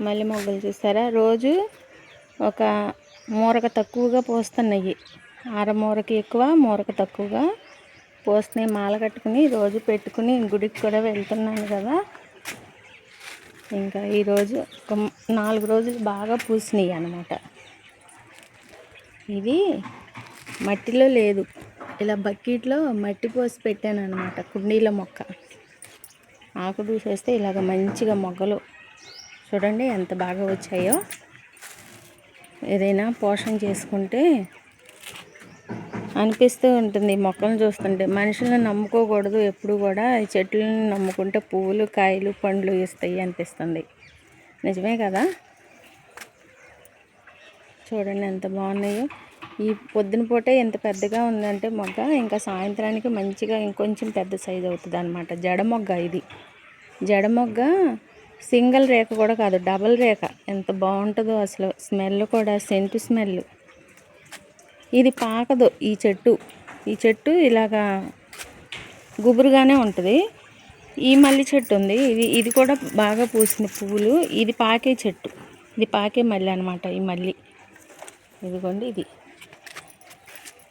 మల్లె మొగ్గలు చూసారా, రోజు ఒక మూరక తక్కువగా పోస్తున్నాయి. మూరకి ఎక్కువ, మూరక తక్కువగా పోస్తున్నాయి. మాల కట్టుకుని రోజు పెట్టుకుని గుడికి కూడా వెళ్తున్నాను కదా. ఇంకా ఈరోజు ఒక 4 రోజులు బాగా పూసినాయి అన్నమాట. ఇది మట్టిలో లేదు, ఇలా బకెట్లో మట్టి పోసి పెట్టాను అన్నమాట. కుండీల మొక్క ఆకు చూసేస్తే ఇలాగ మంచిగా మొగ్గలు చూడండి ఎంత బాగా వచ్చాయో. ఏదైనా పోషణ చేసుకుంటే అనిపిస్తూ ఉంటుంది మొక్కలను చూస్తుంటే. మనుషులను నమ్ముకోకూడదు ఎప్పుడు కూడా, ఈ చెట్లను నమ్ముకుంటే పువ్వులు, కాయలు, పండ్లు ఇస్తాయి అనిపిస్తుంది. నిజమే కదా. చూడండి ఎంత బాగున్నాయో. ఈ పొద్దున పూటే ఎంత పెద్దగా ఉందంటే మొగ్గ, ఇంకా సాయంత్రానికి మంచిగా ఇంకొంచెం పెద్ద సైజు అవుతుంది అన్నమాట. జడ మొగ్గ ఇది. జడ మొగ్గ సింగిల్ రేఖ కూడా కాదు, డబల్ రేఖ. ఎంత బాగుంటుందో అసలు. స్మెల్ కూడా సెంటు స్మెల్. ఇది పాకదు ఈ చెట్టు ఇలాగా గుబురుగానే ఉంటుంది. ఈ మల్లి చెట్టు ఉంది, ఇది కూడా బాగా పూసిన పువ్వులు. ఇది పాకే చెట్టు, ఇది పాకే మల్లి అనమాట. ఈ మల్లి ఇదిగోండి,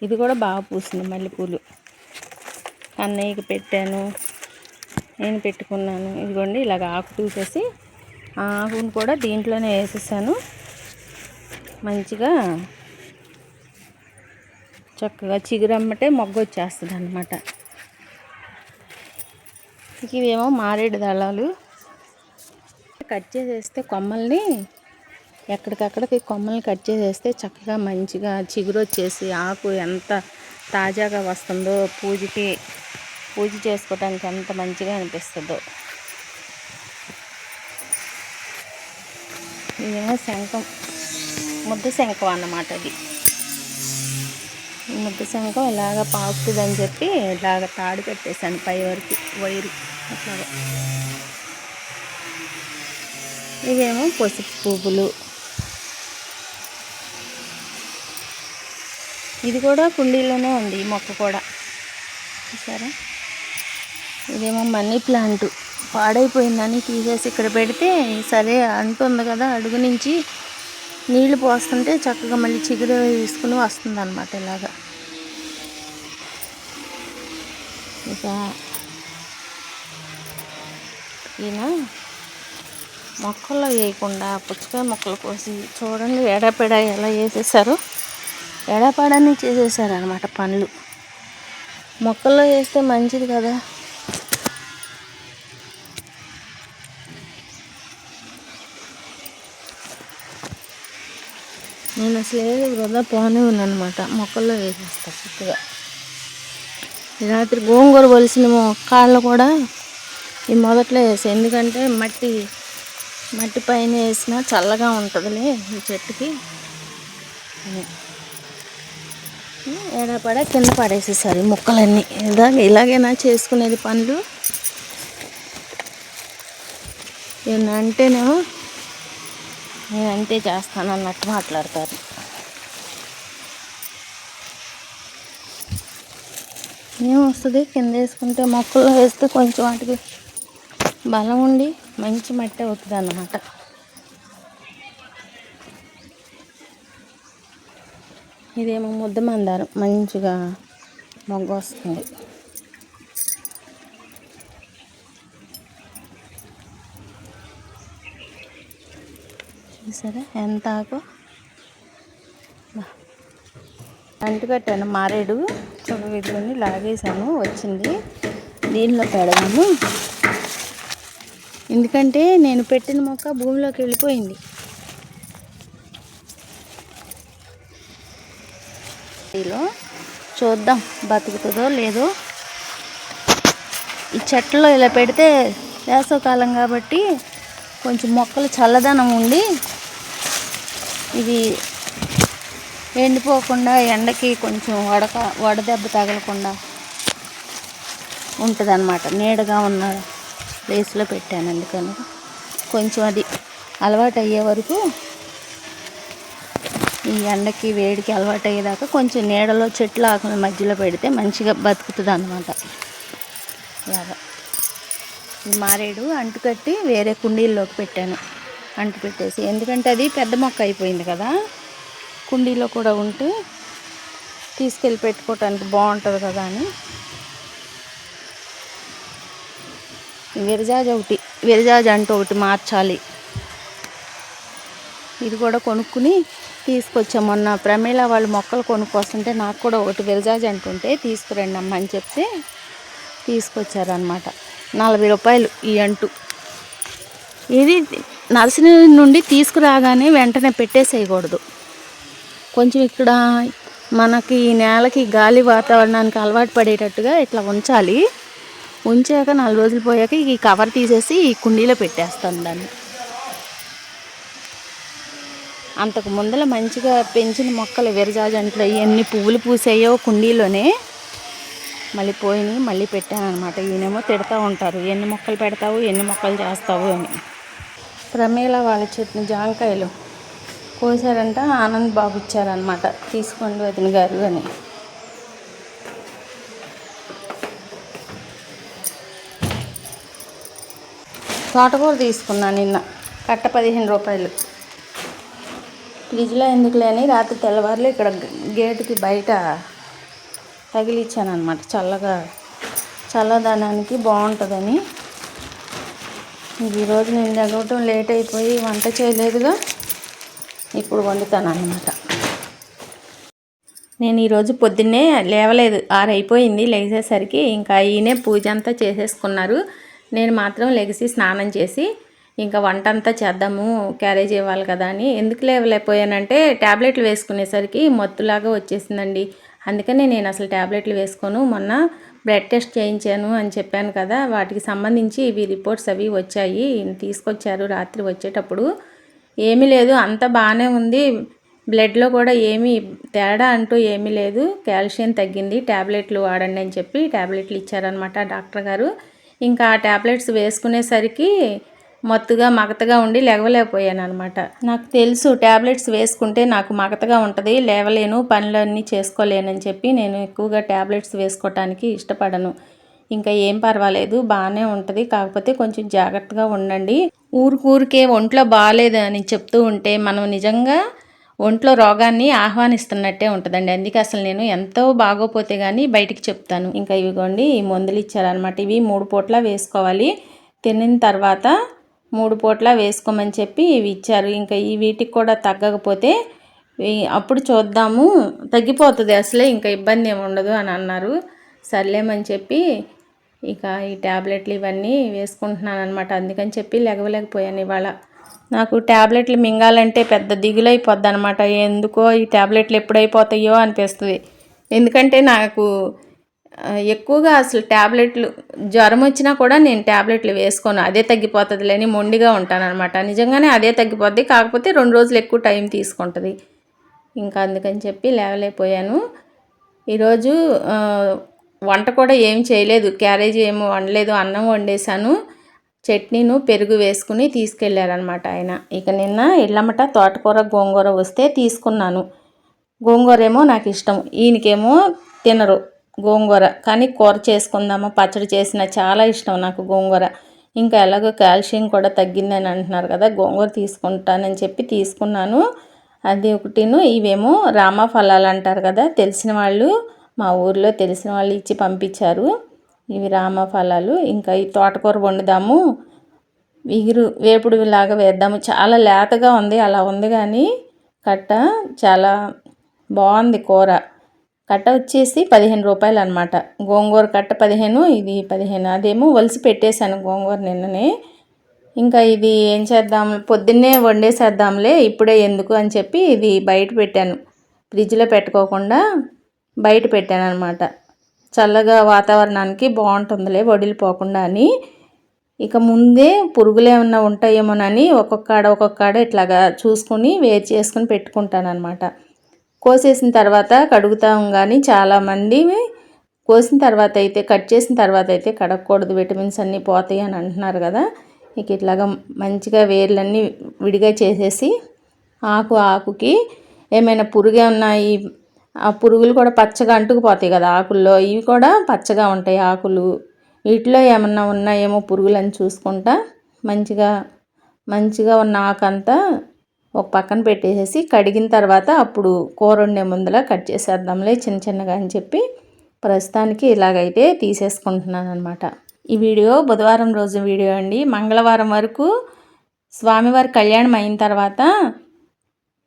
ఇది కూడా బాగా పూసింది మల్లెపూలు. అన్నయ్యకి పెట్టాను, నేను పెట్టుకున్నాను. ఇదిగోండి ఇలాగ ఆకు తీసేసి ఆ ఆకును కూడా దీంట్లోనే వేసేసాను. మంచిగా చక్కగా చిగురమ్మటే మొగ్గ వచ్చేస్తుంది అన్నమాట. ఇవేమో మారేడు దళాలు. కట్ చేసేస్తే కొమ్మల్ని, ఎక్కడికక్కడికి కొమ్మల్ని కట్ చేసేస్తే చక్కగా మంచిగా చిగురు వచ్చేసి ఆకు ఎంత తాజాగా వస్తుందో, పూజ చేసుకోవడానికి ఎంత మంచిగా అనిపిస్తుందో. ఇదేమో శంఖం, ముద్ద శంఖం అన్నమాట. ఇది ముద్ద శంఖం ఇలాగ పాకుతుందని చెప్పి ఇలాగ తాడు కట్టేశాను పై వరకు, వైరు అట్లాగా. ఇవేమో పసుపు పువ్వులు. ఇది కూడా కుండీలోనే ఉంది ఈ మొక్క కూడా, చూసారా. ఇదేమో మనీ ప్లాంట్. పాడైపోయిందని తీసేసి ఇక్కడ పెడితే సరే అంటుంది కదా, అడుగు నుంచి నీళ్లు పోస్తుంటే చక్కగా మళ్ళీ చిగురు తీసుకుని వస్తుంది అన్నమాట. ఇలాగా ఇక ఈయన మొక్కల్లో వేయకుండా పుచ్చకాయ మొక్కలు కోసి చూడండి ఎడపెడ ఎలా వేసేసారో. ఎడపడని చేసేసారు అనమాట పండ్లు. మొక్కల్లో వేస్తే మంచిది కదా. నేను అసలు ఏది వృధా పోనే ఉన్నానమాట, మొక్కల్లో వేసేస్తా చక్కగా. రాత్రి గోంగూర వలిసిన కాళ్ళు కూడా ఈ మొదట్లో వేసా, ఎందుకంటే మట్టి పైన వేసినా చల్లగా ఉంటుందిలే ఈ చెట్టుకి. ఎడపడ కింద పడేసేసారు ఈ మొక్కలన్నీ. ఇలాగైనా చేసుకునేది పనులు. అంటేనేమో నేను అంతే చేస్తాను అన్నట్టు మాట్లాడతారు. ఏమొస్తుంది కింద వేసుకుంటే, మొక్కల్లో వేస్తే కొంచెం వాటికి బలం ఉండి మంచి మట్టి అవుతుంది అన్నమాట. ఇదేమో ముద్ద మందారం, మంచిగా మొగ్గ వస్తుంది. చూసారా ఎంత ఆకు. అంటు కట్టాను మారేడు చూడవిద్దని లాగేసాను, వచ్చింది. దీనిలో పెడదాము, ఎందుకంటే నేను పెట్టిన మొక్క భూమిలోకి వెళ్ళిపోయింది. చూద్దాం బతుకుతుందో లేదో. ఈ చెట్లలో ఇలా పెడితే వేసవకాలం కాబట్టి కొంచెం మొక్కలు చల్లదనం ఉండి ఇది ఎండిపోకుండా, ఎండకి కొంచెం వడదెబ్బ తగలకుండా ఉంటుంది అన్నమాట. నీడగా ఉన్న ప్లేస్లో పెట్టాను, అందుకని కొంచెం అది అలవాటు అయ్యే వరకు, ఈ ఎండకి వేడికి అలవాటు అయ్యేదాకా కొంచెం నీడలో చెట్ల ఆకుల మధ్యలో పెడితే మంచిగా బతుకుతుంది అన్నమాట. ఇలాగా ఈ మారేడు అంటుకట్టి వేరే కుండీల్లోకి పెట్టాను. అంటు పెట్టేసి, ఎందుకంటే అది పెద్ద మొక్క అయిపోయింది కదా, కుండీలో కూడా ఉంటే తీసుకెళ్ళి పెట్టుకోవటానికి బాగుంటుంది కదా అని. విరజాజి ఒకటి, విరజాజి అంటూ ఒకటి మార్చాలి. ఇది కూడా కొనుక్కుని తీసుకొచ్చాం. మొన్న ప్రమీల వాళ్ళు మొక్కలు కొనుక్కొస్తుంటే నాకు కూడా ఒకటి విరజాజి అంటుంటే తీసుకురండి అమ్మ అని చెప్తే తీసుకొచ్చారనమాట. 40 రూపాయలు ఈ అంటు. ఇది నర్సరీ నుండి తీసుకురాగానే వెంటనే పెట్టేసేయకూడదు. కొంచెం ఇక్కడ మనకి నేలకి గాలి వాతావరణానికి అలవాటు పడేటట్టుగా ఇట్లా ఉంచాలి. ఉంచాక 4 రోజులు పోయాక ఈ కవర్ తీసేసి ఈ కుండీలో పెట్టేస్తాను దాన్ని. అంతకు ముందర మంచిగా పెంచిన మొక్కలు విరజాజి అంట్లో ఎన్ని పువ్వులు పూసాయో కుండీలోనే మళ్ళీ పోయినాయి, మళ్ళీ పెట్టాను అనమాట. ఈయనేమో తిడతా ఉంటారు, ఎన్ని మొక్కలు పెడతావు, ఎన్ని మొక్కలు చేస్తావు అని. ప్రమీల వాళ్ళ చెట్టు జాంకాయలు కోసారంట, ఆనంద్ బాబు ఇచ్చారనమాట, తీసుకోండి వదిన గారు అని. తోటకూర తీసుకున్నాను నిన్న, కట్ట 15 రూపాయలు. ఫ్రిడ్జ్లో ఎందుకులే అని రాత్రి తెల్లవారులు ఇక్కడ గేటుకి బయట తగిలిచ్చాను అనమాట, చల్లదనానికి బాగుంటుందని. ఈరోజు నేను తగ్గటం లేట్ అయిపోయి వంట చేయలేదుగా, ఇప్పుడు వండుతాను అన్నమాట. నేను ఈరోజు పొద్దున్నే లేవలేదు, 6 అయిపోయింది. లేచేసరికి ఇంకా ఈయనే పూజ అంతా చేసేసుకున్నారు. నేను మాత్రం లెగిసి స్నానం చేసి ఇంకా వంట అంతా చేద్దాము, క్యారేజ్ ఇవ్వాలి కదా అని. ఎందుకు లేవలేకపోయానంటే ట్యాబ్లెట్లు వేసుకునేసరికి మత్తులాగా వచ్చేసిందండి. అందుకని నేను అసలు ట్యాబ్లెట్లు వేసుకోను. మొన్న బ్లడ్ టెస్ట్ చేయించాను అని చెప్పాను కదా, వాటికి సంబంధించి ఇవి రిపోర్ట్స్ అవి వచ్చాయి, తీసుకొచ్చారు రాత్రి వచ్చేటప్పుడు. ఏమీ లేదు, అంతా బాగానే ఉంది. బ్లడ్లో కూడా ఏమీ తేడా అంటూ ఏమీ లేదు, కాల్షియం తగ్గింది, ట్యాబ్లెట్లు వాడండి అని చెప్పి ట్యాబ్లెట్లు ఇచ్చారనమాట డాక్టర్ గారు. ఇంకా ఆ ట్యాబ్లెట్స్ వేసుకునేసరికి మత్తుగా మగతగా ఉండి లేవలేకపోయాను అనమాట. నాకు తెలుసు ట్యాబ్లెట్స్ వేసుకుంటే నాకు మగతగా ఉంటుంది, లేవలేను, పనులన్నీ చేసుకోలేనని చెప్పి నేను ఎక్కువగా ట్యాబ్లెట్స్ వేసుకోవటానికి ఇష్టపడను. ఇంకా ఏం పర్వాలేదు, బాగానే ఉంటుంది, కాకపోతే కొంచెం జాగ్రత్తగా ఉండండి. ఊరికే ఒంట్లో బాగాలేదు అని చెప్తూ ఉంటే మనం నిజంగా ఒంట్లో రోగాన్ని ఆహ్వానిస్తున్నట్టే ఉంటుందండి. అందుకే అసలు నేను ఎంతో బాగోపోతే కానీ బయటికి చెప్తాను. ఇంకా ఇవిగోండి ఈ మందులు ఇచ్చారనమాట. ఇవి 3 పూట్ల వేసుకోవాలి, తినిన తర్వాత 3 పూట్ల వేసుకోమని చెప్పి ఇవి ఇచ్చారు. ఇంకా ఈ వీటికి కూడా తగ్గకపోతే అప్పుడు చూద్దాము, తగ్గిపోతుంది అసలే, ఇంకా ఇబ్బంది ఏమి ఉండదు అని అన్నారు. సర్లేమని చెప్పి ఇక ఈ ట్యాబ్లెట్లు ఇవన్నీ వేసుకుంటున్నాను అనమాట. అందుకని చెప్పి లేవలేకపోయాను ఇవాళ. నాకు ట్యాబ్లెట్లు మింగాలంటే పెద్ద దిగులైపోద్ది అనమాట. ఎందుకో ఈ ట్యాబ్లెట్లు ఎప్పుడైపోతాయో అనిపిస్తుంది. ఎందుకంటే నాకు ఎక్కువగా అసలు ట్యాబ్లెట్లు జ్వరం వచ్చినా కూడా నేను ట్యాబ్లెట్లు వేసుకోను, అదే తగ్గిపోతుంది లేని మొండిగా ఉంటానన్నమాట. నిజంగానే అదే తగ్గిపోద్ది, కాకపోతే 2 రోజులు ఎక్కువ టైం తీసుకుంటుంది. ఇంకా అందుకని చెప్పి లేవలేకపోయాను. ఈరోజు వంట కూడా ఏం చేయలేదు, క్యారేజీ ఏమో వండలేదు, అన్నం వండేసాను, చట్నీను పెరుగు వేసుకుని తీసుకెళ్ళారనమాట ఆయన. ఇక నిన్న ఇళ్ళమట తోటకూర గోంగూర వస్తే తీసుకున్నాను. గోంగూర ఏమో నాకు ఇష్టం, ఈయనకేమో తినరు గోంగూర, కానీ కూర చేసుకుందామా పచ్చడి చేసిన చాలా ఇష్టం నాకు గోంగూర. ఇంకా ఎలాగో కాల్షియం కూడా తగ్గిందని అంటున్నారు కదా, గోంగూర తీసుకుంటానని చెప్పి తీసుకున్నాను. అది ఒకటిను. ఇవేమో రామ ఫలాలు అంటారు కదా, తెలిసిన వాళ్ళు మా ఊర్లో తెలిసిన వాళ్ళు ఇచ్చి పంపించారు. ఇవి రామ ఫలాలు. ఇంకా ఈ తోటకూర వండుదాము, వేపుడు లాగా వేద్దాము. చాలా లేతగా ఉంది, అలా ఉంది కానీ కట్ట చాలా బాగుంది కూర. కట్ట వచ్చేసి 15 రూపాయలు అనమాట. గోంగూర కట్ట 15, ఇది 15. అదేమో ఒలిసి పెట్టేశాను గోంగూర నిన్ననే. ఇంకా ఇది ఏం చేద్దాం, పొద్దున్నే వండేసేద్దాంలే ఇప్పుడే ఎందుకు అని చెప్పి ఇది బయట పెట్టాను, ఫ్రిడ్జ్లో పెట్టుకోకుండా బయట పెట్టాను అనమాట. చల్లగా వాతావరణానికి బాగుంటుందిలే వడిలిపోకుండా అని. ఇక ముందే పురుగులు ఏమన్నా ఉంటాయేమోనని ఒక్కొక్కాడ ఇట్లాగా చూసుకుని వేరు చేసుకుని పెట్టుకుంటాను అనమాట. కోసేసిన తర్వాత కడుగుతాం, కానీ చాలామంది కోసిన తర్వాత అయితే కట్ చేసిన తర్వాత అయితే కడగకూడదు, విటమిన్స్ అన్నీ పోతాయి అని అంటున్నారు కదా. ఇక ఇట్లాగా మంచిగా వేర్లన్నీ విడిగా చేసేసి ఆకుకి ఏమైనా పురుగు ఉన్నాయి, ఆ పురుగులు కూడా పచ్చగా అంటుకుపోతాయి కదా ఆకుల్లో, ఇవి కూడా పచ్చగా ఉంటాయి ఆకులు. వీటిలో ఏమన్నా ఉన్నాయేమో పురుగులని చూసుకుంటా మంచిగా మంచిగా ఉన్న ఆకంతా ఒక పక్కన పెట్టేసేసి కడిగిన తర్వాత అప్పుడు కూర వండే ముందర కట్ చేసేద్దాంలే చిన్న చిన్నగా అని చెప్పి ప్రస్తుతానికి ఇలాగైతే తీసేసుకుంటున్నాను అనమాట. ఈ వీడియో బుధవారం రోజు వీడియో అండి. మంగళవారం వరకు స్వామివారి కళ్యాణం అయిన తర్వాత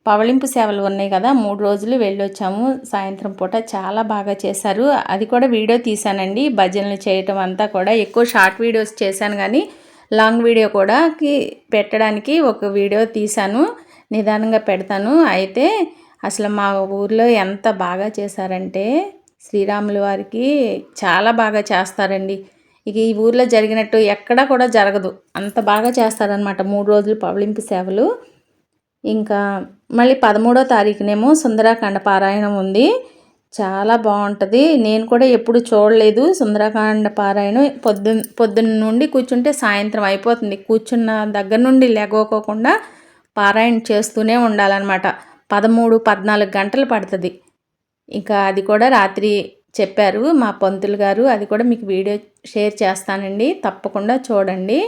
పవళింపు సేవలు ఉన్నాయి కదా, 3 రోజులు వెళ్ళొచ్చాము. సాయంత్రం పూట చాలా బాగా చేశారు. అది కూడా వీడియో తీశానండి. భజనలు చేయటం అంతా కూడా ఎక్కువ షార్ట్ వీడియోస్ చేశాను, కానీ లాంగ్ వీడియో కూడా పెట్టడానికి ఒక వీడియో తీశాను. నిదానంగా పెడతాను. అయితే అసలు మా ఊర్లో ఎంత బాగా చేశారంటే శ్రీరాముల వారికి చాలా బాగా చేస్తారండి. ఇక ఈ ఊర్లో జరిగినట్టు ఎక్కడా కూడా జరగదు, అంత బాగా చేస్తారనమాట 3 రోజులు పవళింపు సేవలు. ఇంకా మళ్ళీ 13వ తారీఖునేమో సుందరాకాండ పారాయణం ఉంది. చాలా బాగుంటుంది. నేను కూడా ఎప్పుడు చూడలేదు సుందరాకాండ పారాయణం. పొద్దున్న నుండి కూర్చుంటే సాయంత్రం అయిపోతుంది. కూర్చున్న దగ్గర నుండి లేగోకోకుండా పారాయణ చేస్తూనే ఉండాలన్నమాట. 13-14 గంటలు పడుతుంది. ఇంకా అది కూడా రాత్రి చెప్పారు మా పంతులు గారు. అది కూడా మీకు వీడియో షేర్ చేస్తానండి, తప్పకుండా చూడండి.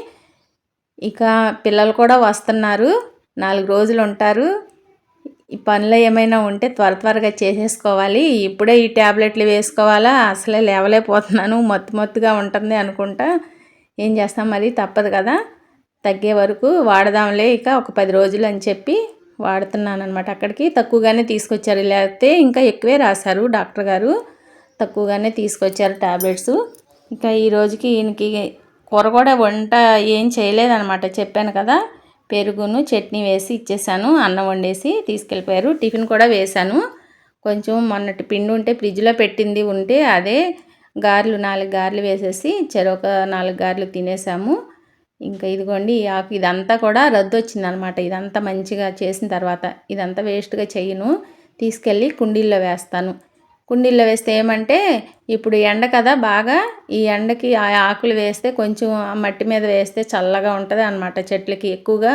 ఇక పిల్లలు కూడా వస్తున్నారు, 4 రోజులు ఉంటారు. ఈ పనులు ఏమైనా ఉంటే త్వరగా చేసేసుకోవాలి. ఇప్పుడే ఈ ట్యాబ్లెట్లు వేసుకోవాలా, అసలే లేవలేకపోతున్నాను, మత్తుగా ఉంటుంది అనుకుంటా. ఏం చేస్తాం, మరి తప్పదు కదా, తగ్గే వరకు వాడదాంలే ఇక ఒక 10 రోజులు అని చెప్పి వాడుతున్నాను అనమాట. అక్కడికి తక్కువగానే తీసుకొచ్చారు, లేకపోతే ఇంకా ఎక్కువే రాశారు డాక్టర్ గారు. తక్కువగానే తీసుకొచ్చారు ట్యాబ్లెట్స్. ఇంకా ఈ రోజుకి ఈయనకి కూర కూడా వంట ఏం చేయలేదన్నమాట. చెప్పాను కదా, పెరుగును చట్నీ వేసి ఇచ్చేసాను, అన్నం వండేసి తీసుకెళ్ళిపోయారు. టిఫిన్ కూడా వేశాను. కొంచెం మొన్నటి పిండి ఉంటే ఫ్రిడ్జ్లో పెట్టింది ఉంటే అదే గారెలు 4 గారెలు వేసేసి చెరొక 4 గారెలు తినేసాము. ఇంకా ఇదిగోండి ఈ ఆకు ఇదంతా కూడా రద్దు వచ్చిందనమాట. ఇదంతా మంచిగా చేసిన తర్వాత ఇదంతా వేస్ట్గా చేయను, తీసుకెళ్ళి కుండీల్లో వేస్తాను. కుండీల్లో వేస్తే ఏమంటే ఇప్పుడు ఎండ కదా బాగా, ఈ ఎండకి ఆ ఆకులు వేస్తే కొంచెం ఆ మట్టి మీద వేస్తే చల్లగా ఉంటుంది అనమాట. చెట్లకి ఎక్కువగా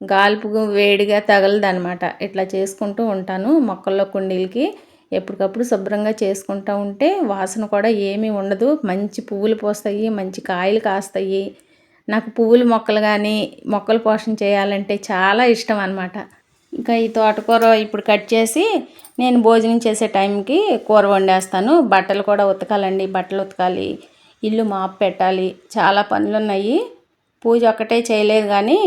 గాల్పు వేడిగా తగలదు అనమాట. ఇట్లా చేసుకుంటూ ఉంటాను మొక్కల్లో కుండీలకి. ఎప్పటికప్పుడు శుభ్రంగా చేసుకుంటూ ఉంటే వాసన కూడా ఏమీ ఉండదు. మంచి పువ్వులు పోస్తాయి, మంచి కాయలు కాస్తాయి. నాకు పువ్వుల మొక్కలు కానీ మొక్కలు పోషణ చేయాలంటే చాలా ఇష్టం అనమాట. ఇంకా ఈ తోటకూర ఇప్పుడు కట్ చేసి నేను భోజనం చేసే టైంకి కూర వండేస్తాను. బట్టలు కూడా ఉతకాలండి, బట్టలు ఉతకాలి, ఇల్లు మాపు పెట్టాలి, చాలా పనులు ఉన్నాయి. పూజ ఒక్కటే చేయలేదు కానీ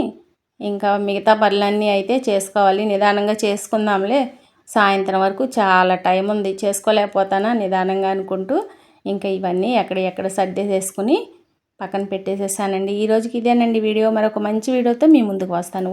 ఇంకా మిగతా పనులన్నీ అయితే చేసుకోవాలి. నిదానంగా చేసుకుందాంలే, సాయంత్రం వరకు చాలా టైం ఉంది, చేసుకోలేకపోతానా నిదానంగా అనుకుంటూ ఇంకా ఇవన్నీ ఎక్కడ సర్దేసేసుకుని పక్కన పెట్టేసేసానండి. ఈ రోజుకి ఇదేనండి వీడియో. మరొక మంచి వీడియోతో మీ ముందుకు వస్తాను.